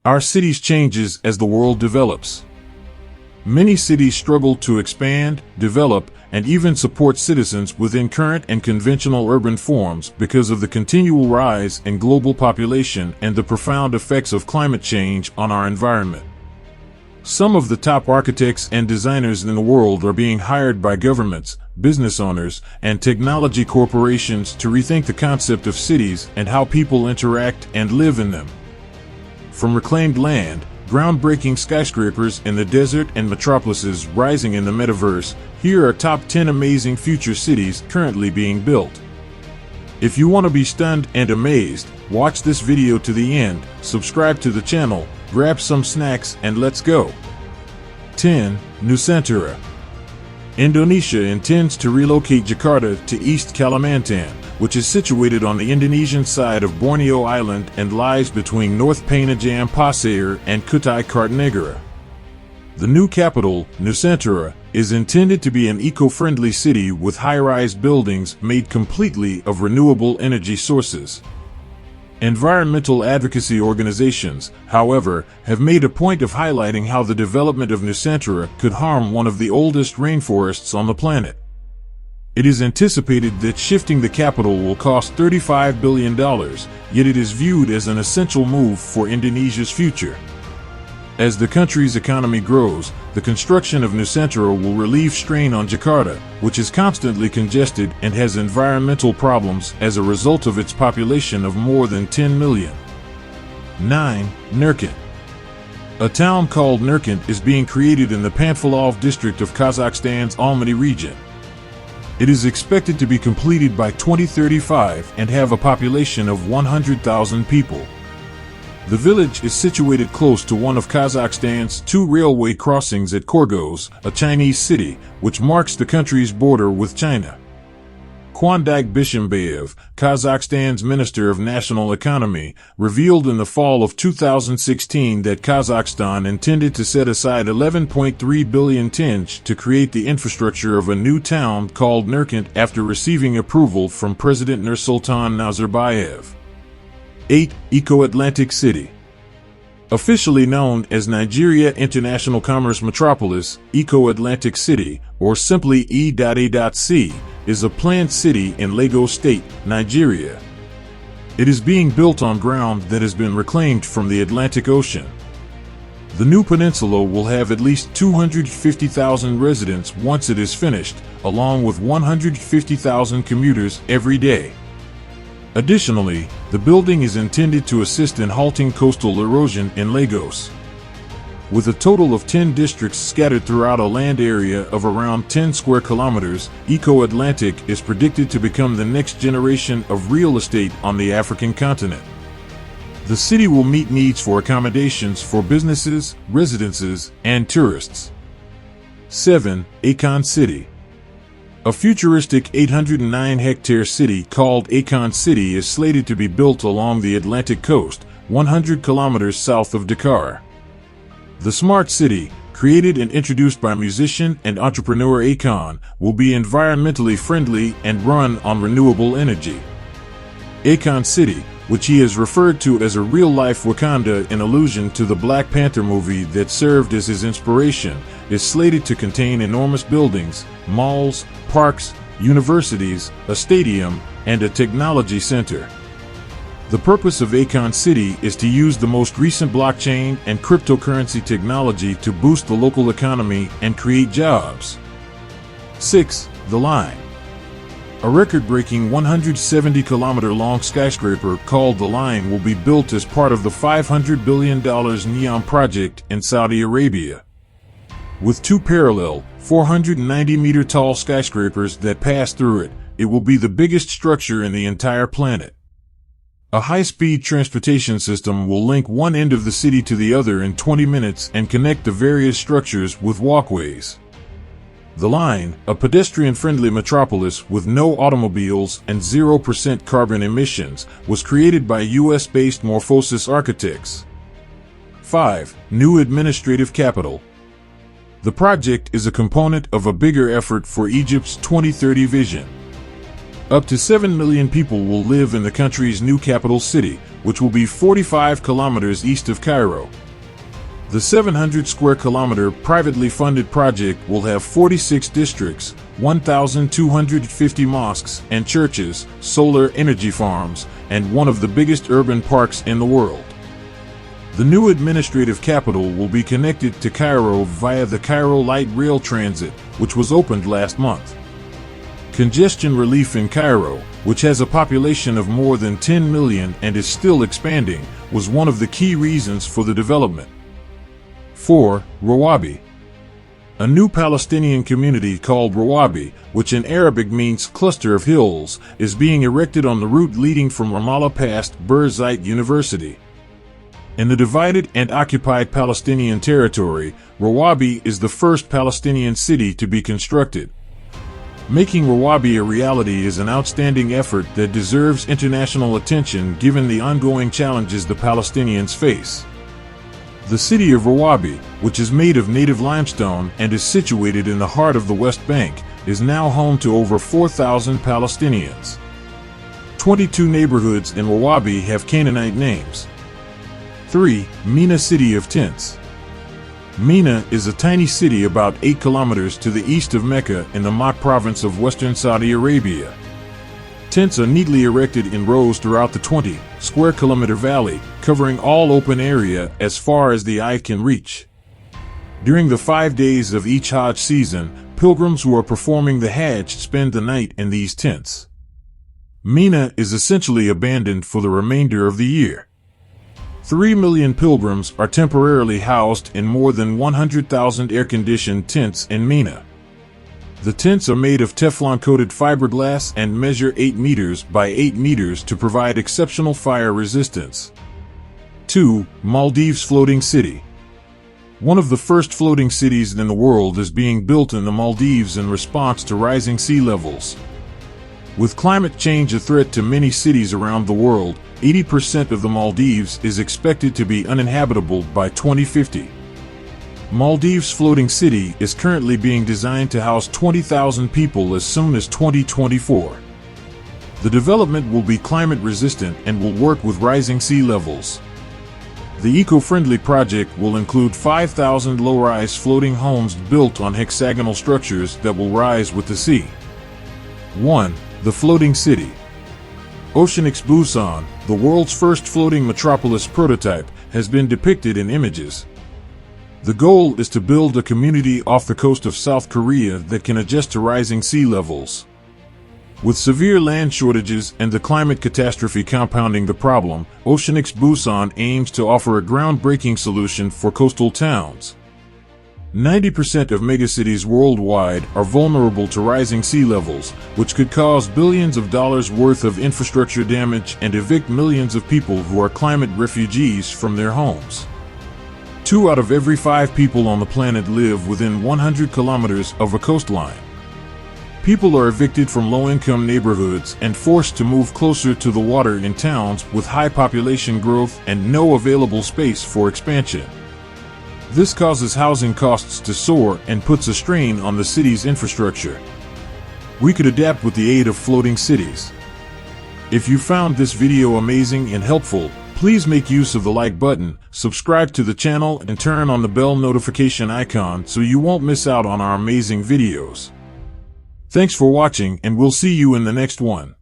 Our cities changes as the world develops. Many cities struggle to expand, develop, and even support citizens within current and conventional urban forms because of the continual rise in global population and the profound effects of climate change on our environment. Some of the top architects and designers in the world are being hired by governments, business owners, and technology corporations to rethink the concept of cities and how people interact and live in them. From reclaimed land, groundbreaking skyscrapers in the desert, and metropolises rising in the metaverse, here are top 10 amazing future cities currently being built. If you want to be stunned and amazed, watch this video to the end, subscribe to the channel, grab some snacks, and let's go. 10. Nusantara. Indonesia intends to relocate Jakarta to East Kalimantan, which is situated on the Indonesian side of Borneo Island and lies between North Penajam Pasir and Kutai Kartanegara. The new capital, Nusantara, is intended to be an eco-friendly city with high-rise buildings made completely of renewable energy sources. Environmental advocacy organizations, however, have made a point of highlighting how the development of Nusantara could harm one of the oldest rainforests on the planet. It is anticipated that shifting the capital will cost $35 billion, yet it is viewed as an essential move for Indonesia's future. As the country's economy grows, the construction of Nusantara will relieve strain on Jakarta, which is constantly congested and has environmental problems as a result of its population of more than 10 million. 9. Nurkant. A town called Nurkant is being created in the Panfilov district of Kazakhstan's Almaty region. It is expected to be completed by 2035 and have a population of 100,000 people. The village is situated close to one of Kazakhstan's two railway crossings at Korgos, a Chinese city, which marks the country's border with China. Kwandag Bishimbayev, Kazakhstan's Minister of National Economy, revealed in the fall of 2016 that Kazakhstan intended to set aside 11.3 billion tenge to create the infrastructure of a new town called Nurkant after receiving approval from President Nursultan Nazarbayev. 8. Eko Atlantic City. Officially known as Nigeria International Commerce Metropolis, Eko Atlantic City, or simply E.A.C, is a planned city in Lagos State, Nigeria. It is being built on ground that has been reclaimed from the Atlantic Ocean. The new peninsula will have at least 250,000 residents once it is finished, along with 150,000 commuters every day. Additionally, the building is intended to assist in halting coastal erosion in Lagos. With a total of 10 districts scattered throughout a land area of around 10 square kilometers, Eko Atlantic is predicted to become the next generation of real estate on the African continent. The city will meet needs for accommodations for businesses, residences, and tourists. 7. Akon City. A futuristic 809-hectare city called Akon City is slated to be built along the Atlantic coast, 100 kilometers south of Dakar. The smart city, created and introduced by musician and entrepreneur Akon, will be environmentally friendly and run on renewable energy. Akon City, which he has referred to as a real-life Wakanda in allusion to the Black Panther movie that served as his inspiration, is slated to contain enormous buildings, malls, parks, universities, a stadium, and a technology center. The purpose of Akon City is to use the most recent blockchain and cryptocurrency technology to boost the local economy and create jobs. 6. The Line. A record-breaking 170-kilometer-long skyscraper called The Line will be built as part of the $500 billion NEOM project in Saudi Arabia. With two parallel, 490-meter-tall skyscrapers that pass through it, it will be the biggest structure in the entire planet. A high-speed transportation system will link one end of the city to the other in 20 minutes and connect the various structures with walkways. The Line, a pedestrian-friendly metropolis with no automobiles and 0% carbon emissions, was created by US-based Morphosis architects. 5. New administrative capital. The project is a component of a bigger effort for Egypt's 2030 vision. Up to 7 million people will live in the country's new capital city, which will be 45 kilometers east of Cairo. The 700 square kilometer privately funded project will have 46 districts, 1,250 mosques and churches, solar energy farms, and one of the biggest urban parks in the world. The new administrative capital will be connected to Cairo via the Cairo Light Rail Transit, which was opened last month. Congestion relief in Cairo, which has a population of more than 10 million and is still expanding, was one of the key reasons for the development. 4. Rawabi. A new Palestinian community called Rawabi, which in Arabic means cluster of hills, is being erected on the route leading from Ramallah past Birzeit University. In the divided and occupied Palestinian territory, Rawabi is the first Palestinian city to be constructed. Making Rawabi a reality is an outstanding effort that deserves international attention given the ongoing challenges the Palestinians face. The city of Rawabi, which is made of native limestone and is situated in the heart of the West Bank, is now home to over 4,000 Palestinians. 22 neighborhoods in Rawabi have Canaanite names. 3. Mina City of Tents. Mina is a tiny city about 8 kilometers to the east of Mecca in the Mak province of western Saudi Arabia. Tents are neatly erected in rows throughout the 20 square kilometer valley, covering all open area as far as the eye can reach. During the 5 days of each Hajj season, pilgrims who are performing the Hajj spend the night in these tents. Mina is essentially abandoned for the remainder of the year. 3 million pilgrims are temporarily housed in more than 100,000 air-conditioned tents in Mina. The tents are made of Teflon-coated fiberglass and measure 8 meters by 8 meters to provide exceptional fire resistance. 2. Maldives Floating City. One of the first floating cities in the world is being built in the Maldives in response to rising sea levels. With climate change a threat to many cities around the world, 80% of the Maldives is expected to be uninhabitable by 2050. Maldives Floating City is currently being designed to house 20,000 people as soon as 2024. The development will be climate resistant and will work with rising sea levels. The eco-friendly project will include 5,000 low-rise floating homes built on hexagonal structures that will rise with the sea. 1. The Floating City. Ocean X Busan, the world's first floating metropolis prototype, has been depicted in images. The goal is to build a community off the coast of South Korea that can adjust to rising sea levels. With severe land shortages and the climate catastrophe compounding the problem, Ocean X Busan aims to offer a groundbreaking solution for coastal towns. 90% of megacities worldwide are vulnerable to rising sea levels, which could cause billions of dollars worth of infrastructure damage and evict millions of people who are climate refugees from their homes. 2 out of every 5 people on the planet live within 100 kilometers of a coastline. People are evicted from low-income neighborhoods and forced to move closer to the water in towns with high population growth and no available space for expansion. This causes housing costs to soar and puts a strain on the city's infrastructure. We could adapt with the aid of floating cities. If you found this video amazing and helpful, please make use of the like button, subscribe to the channel, and turn on the bell notification icon so you won't miss out on our amazing videos. Thanks for watching, and we'll see you in the next one.